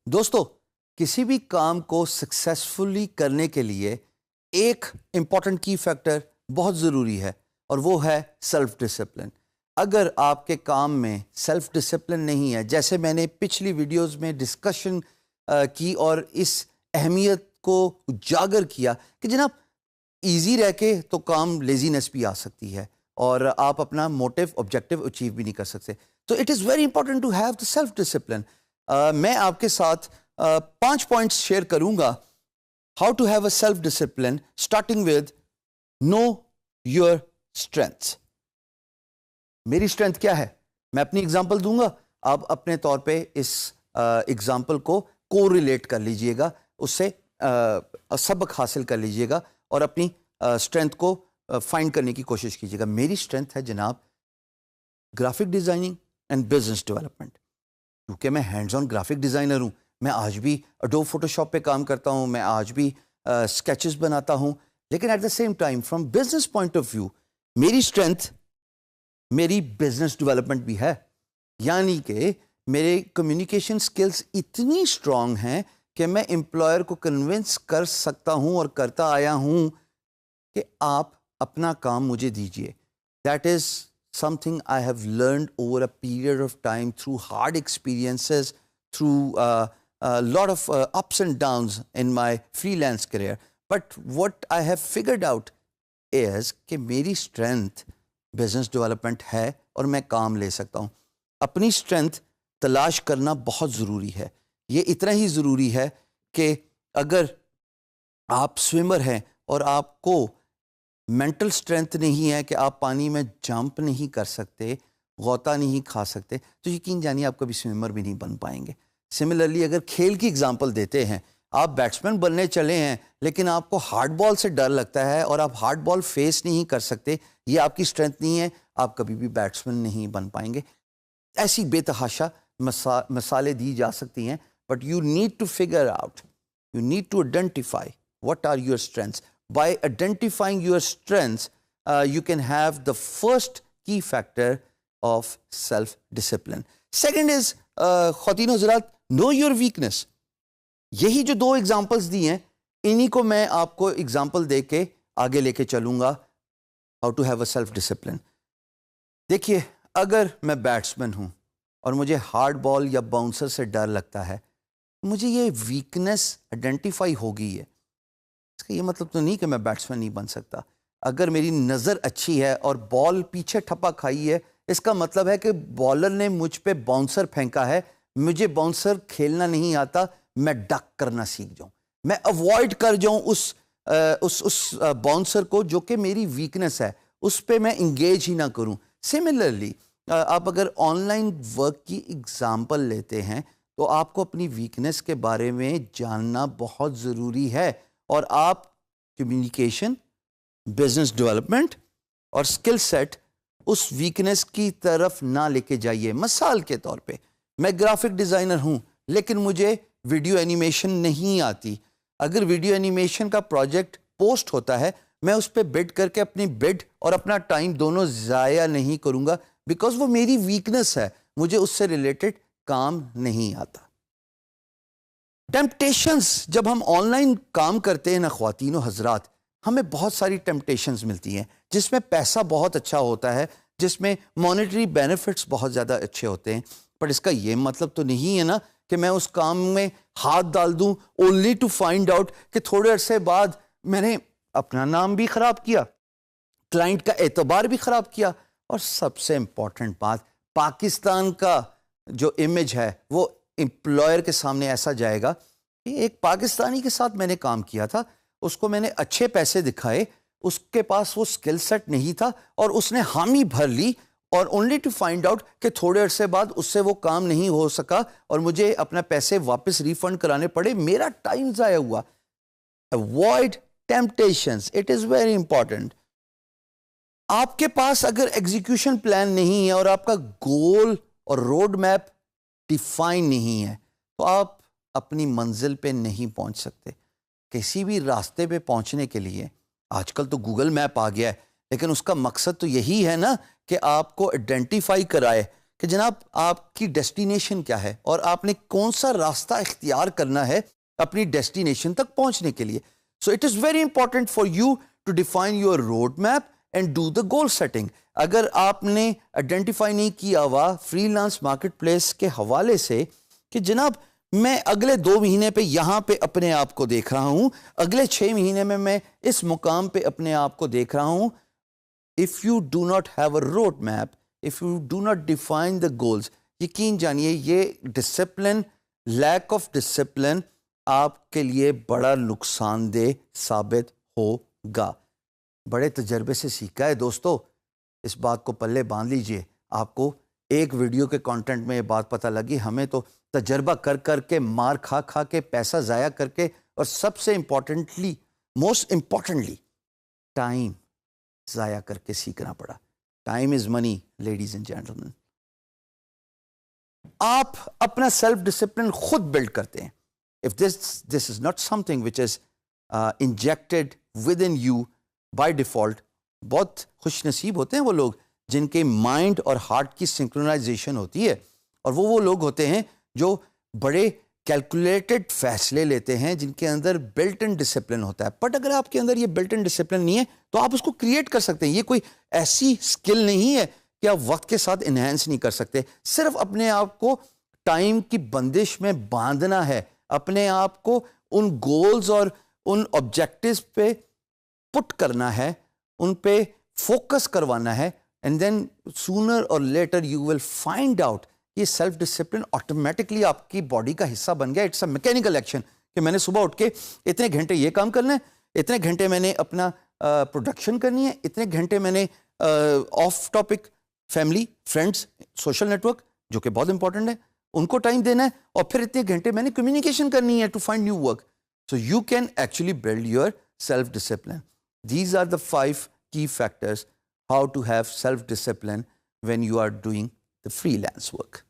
دوستو، کسی بھی کام کو سکسیسفلی کرنے کے لیے ایک امپورٹنٹ کی فیکٹر بہت ضروری ہے، اور وہ ہے سیلف ڈسپلن۔ اگر آپ کے کام میں سیلف ڈسپلن نہیں ہے، جیسے میں نے پچھلی ویڈیوز میں ڈسکشن کی اور اس اہمیت کو اجاگر کیا کہ جناب ایزی رہ کے تو کام لیزینس بھی آ سکتی ہے اور آپ اپنا موٹیو آبجیکٹیو اچیو بھی نہیں کر سکتے، تو it is very important to have the self discipline. میں آپ کے ساتھ 5 پوائنٹس شیئر کروں گا how to have a self discipline, starting with know your strengths. میری اسٹرینتھ کیا ہے؟ میں اپنی اگزامپل دوں گا، آپ اپنے طور پہ اس اگزامپل کو کو ریلیٹ کر لیجئے گا، اس سے سبق حاصل کر لیجئے گا اور اپنی اسٹرینتھ کو فائنڈ کرنے کی کوشش کیجیے گا۔ میری اسٹرینتھ ہے جناب graphic designing and business development, کیونکہ میں ہینڈز آن گرافک ڈیزائنر ہوں۔ میں آج بھی اڈوب فوٹوشاپ پہ کام کرتا ہوں، میں آج بھی اسکیچز بناتا ہوں، لیکن at the same time from business point of view میری اسٹرینتھ میری بزنس ڈیولپمنٹ بھی ہے، یعنی کہ میرے کمیونیکیشن سکلز اتنی اسٹرانگ ہیں کہ میں امپلائر کو کنونس کر سکتا ہوں اور کرتا آیا ہوں کہ آپ اپنا کام مجھے دیجئے۔ That is something I have learned over a period of time through hard experiences, through a lot of ups and downs in my freelance career. But what I have figured out is کہ میری strength business development ہے اور میں کام لے سکتا ہوں۔ اپنی strength تلاش کرنا بہت ضروری ہے، یہ اتنا ہی ضروری ہے کہ اگر آپ سوئمر ہیں اور آپ کو مینٹل اسٹرینتھ نہیں ہے کہ آپ پانی میں جمپ نہیں کر سکتے، غوطہ نہیں کھا سکتے، تو یقین جانیے آپ کبھی سوئمر بھی نہیں بن پائیں گے۔ سملرلی اگر کھیل کی اگزامپل دیتے ہیں، آپ بیٹسمین بننے چلے ہیں لیکن آپ کو ہارڈ بال سے ڈر لگتا ہے اور آپ ہارڈ بال فیس نہیں کر سکتے، یہ آپ کی اسٹرینتھ نہیں ہے، آپ کبھی بھی بیٹسمین نہیں بن پائیں گے۔ ایسی بے تحاشا مثالیں دی جا سکتی ہیں، but you need to figure out, you need to identify what are your strengths. By identifying your strengths, you can have the first key factor of self-discipline. Second is, خواتین و حضرات, know your weakness. یہی جو 2 examples دی ہیں، انہی کو میں آپ کو example دے کے آگے لے کے چلوں گا how to have a self-discipline. دیکھیے، اگر میں بیٹسمین ہوں اور مجھے ہارڈ بال یا باؤنسر سے ڈر لگتا ہے، مجھے یہ ویکنس آئیڈینٹیفائی ہو گئی ہے، اس کا یہ مطلب تو نہیں کہ میں بیٹسمین نہیں بن سکتا۔ اگر میری نظر اچھی ہے اور بال پیچھے ٹھپا کھائی ہے، اس کا مطلب ہے کہ بالر نے مجھ پہ باؤنسر پھینکا ہے، مجھے باؤنسر کھیلنا نہیں آتا، میں ڈک کرنا سیکھ جاؤں، میں اوائڈ کر جاؤں اس باؤنسر کو جو کہ میری ویکنس ہے، اس پہ میں انگیج ہی نہ کروں۔ سملرلی آپ اگر آن لائن ورک کی اگزامپل لیتے ہیں تو آپ کو اپنی ویکنس کے بارے میں جاننا بہت ضروری ہے، اور آپ کمیونیکیشن، بزنس ڈیولپمنٹ اور اسکل سیٹ اس ویکنس کی طرف نہ لے کے جائیے۔ مثال کے طور پہ میں گرافک ڈیزائنر ہوں لیکن مجھے ویڈیو اینیمیشن نہیں آتی۔ اگر ویڈیو اینیمیشن کا پروجیکٹ پوسٹ ہوتا ہے، میں اس پہ بڈ کر کے اپنی بڈ اور اپنا ٹائم دونوں ضائع نہیں کروں گا، بیکاز وہ میری ویکنس ہے، مجھے اس سے ریلیٹڈ کام نہیں آتا۔ ٹیمپٹیشنز، جب ہم آن لائن کام کرتے ہیں نا خواتین و حضرات، ہمیں بہت ساری ٹیمپٹیشنز ملتی ہیں جس میں پیسہ بہت اچھا ہوتا ہے، جس میں مانیٹری بینیفٹس بہت زیادہ اچھے ہوتے ہیں، پر اس کا یہ مطلب تو نہیں ہے نا کہ میں اس کام میں ہاتھ ڈال دوں اونلی ٹو فائنڈ آؤٹ کہ تھوڑے عرصے بعد میں نے اپنا نام بھی خراب کیا، کلائنٹ کا اعتبار بھی خراب کیا، اور سب سے امپورٹنٹ بات، پاکستان کا جو امیج ہے وہ امپلائر کے سامنے ایسا جائے گا کہ ایک پاکستانی کے ساتھ میں نے کام کیا تھا، اس کو میں نے اچھے پیسے دکھائے، اس کے پاس وہ سکل سیٹ نہیں تھا اور اس نے حامی بھر لی، اور اونلی ٹو فائنڈ آؤٹ کہ تھوڑے عرصے بعد اس سے وہ کام نہیں ہو سکا اور مجھے اپنا پیسے واپس ریفنڈ کرانے پڑے، میرا ٹائم ضائع ہوا۔ Avoid temptations, it is very important. آپ کے پاس اگر ایگزیکیوشن پلان نہیں ہے اور آپ کا گول اور روڈ میپ ڈیفائن نہیں ہے تو آپ اپنی منزل پہ نہیں پہنچ سکتے۔ کسی بھی راستے پہ پہنچنے کے لیے آج کل تو گوگل میپ آ گیا ہے، لیکن اس کا مقصد تو یہی ہے نا کہ آپ کو آئیڈینٹیفائی کرائے کہ جناب آپ کی ڈیسٹینیشن کیا ہے اور آپ نے کون سا راستہ اختیار کرنا ہے اپنی ڈیسٹینیشن تک پہنچنے کے لیے. So it is very important for you to define your road map and do the goal setting. اگر آپ نے آئیڈینٹیفائی نہیں کیا ہوا فری لانس مارکیٹ پلیس کے حوالے سے کہ جناب میں اگلے 2 مہینے پہ یہاں پہ اپنے آپ کو دیکھ رہا ہوں، اگلے 6 مہینے میں اس مقام پہ اپنے آپ کو دیکھ رہا ہوں. If you do not have a road map, if you do not define the goals, یقین جانیے یہ ڈسپلن، لیک آف ڈسپلن آپ کے لیے بڑا نقصان دہ ثابت ہوگا. بڑے تجربے سے سیکھا ہے دوستو، اس بات کو پلے باندھ لیجئے. آپ کو ایک ویڈیو کے کانٹینٹ میں یہ بات پتہ لگی، ہمیں تو تجربہ کر کے، مار کھا کے، پیسہ ضائع کر کے، اور سب سے امپورٹنٹلی، موسٹ امپورٹنٹلی ٹائم ضائع کر کے سیکھنا پڑا. Time is money ladies and gentleman. آپ اپنا سیلف ڈسپلن خود بلڈ کرتے ہیں. If this is not something which is injected within you by default. بہت خوش نصیب ہوتے ہیں وہ لوگ جن کے مائنڈ اور ہارٹ کی سنکرونائزیشن ہوتی ہے، اور وہ لوگ ہوتے ہیں جو بڑے کیلکولیٹڈ فیصلے لیتے ہیں، جن کے اندر بلٹ ان ڈسپلن ہوتا ہے. بٹ اگر آپ کے اندر یہ بلٹ ان ڈسپلن نہیں ہے تو آپ اس کو کریٹ کر سکتے ہیں. یہ کوئی ایسی سکل نہیں ہے کہ آپ وقت کے ساتھ انہینس نہیں کر سکتے. صرف اپنے آپ کو ٹائم کی بندش میں باندھنا ہے، اپنے آپ کو ان گولز اور ان آبجیکٹیوز پہ پٹ کرنا ہے، ان پہ فوکس کروانا ہے. And then sooner or later you will find out یہ سیلف ڈسپلن آٹومیٹکلی آپ کی باڈی کا حصہ بن گیا. اٹس اے میکینیکل ایکشن کہ میں نے صبح اٹھ کے اتنے گھنٹے یہ کام کرنا ہے، اتنے گھنٹے میں نے اپنا پروڈکشن کرنی ہے، اتنے گھنٹے میں نے of topic family, friends, social network جو کہ بہت امپورٹنٹ ہے ان کو ٹائم دینا ہے، اور پھر اتنے گھنٹے میں نے کمیونیکیشن کرنی ہے to find new work. So you can actually build your self discipline. These are the 5 key factors how to have self discipline when you are doing the freelance work.